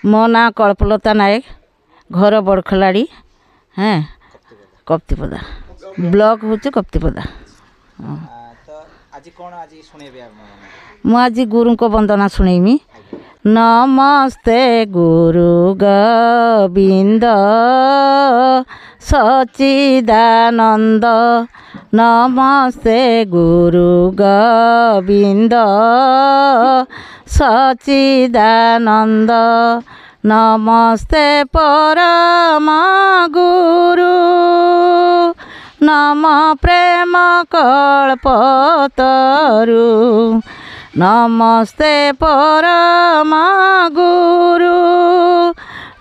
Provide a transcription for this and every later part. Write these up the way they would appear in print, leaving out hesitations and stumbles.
मो ना कल्पलता नायक घर बड़खलाड़ी हाँ कप्तिपदा ब्लॉक हूँ कप्तिपदा। मुझे गुरु को वंदना शुणेमी। नमस्ते गुरु गोविंद सच्चिदानंद नमस्ते गुरु गोविंद सच्चिदानंद नमस्ते परम गुरु नम प्रेम कल्पतरु नमस्ते परम गुरु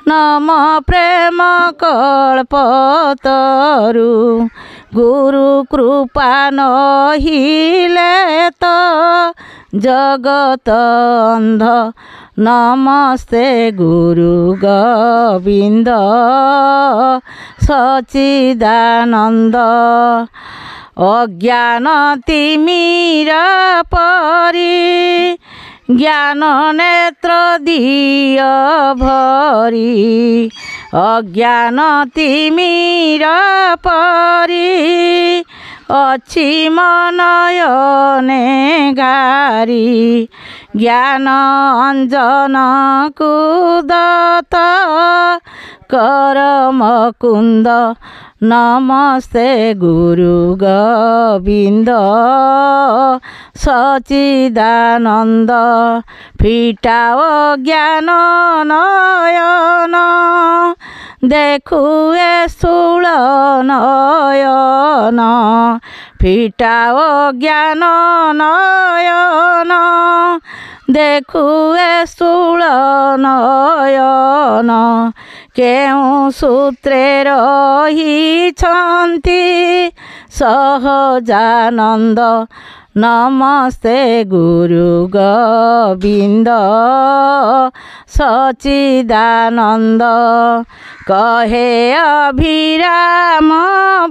नम प्रेम कल्पतरु गुरु कृपा नहिले तो जगत अंध नमस्ते गुरु गोविंद सच्चिदानंद अज्ञान तिमिर परी ज्ञान नेत्र दिय भरी अज्ञान तिमिर परी अच्छी मनयने गारी ज्ञान अंजन कुदत कर मुकुंद नमस्ते गुरु गोविंद सच्चिदानंद फिटाओ ज्ञान नयन देखुए स्थूल नयन फिटाओ ज्ञान नयन देखुए स्थूल नयन केउ सूत्रे रहिछन्ति सहजानंद नमस्ते गुरु गोविंद सच्चिदानंद कहे अभिराम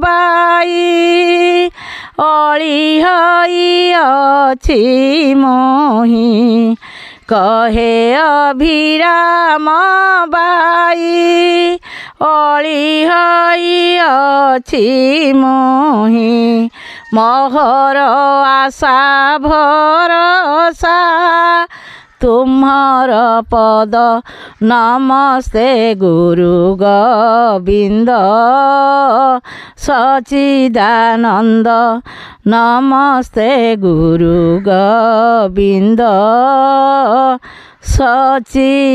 बाई अली हई अछि मोहि कहे अभिराम बाई अली हई अछि मोहि मोहर आशा भरोसा तुम्हार पद नमस्ते गुरु गोविंद सच्चिदानंद नमस्ते गुरु गोविंद सच्चिदानंद।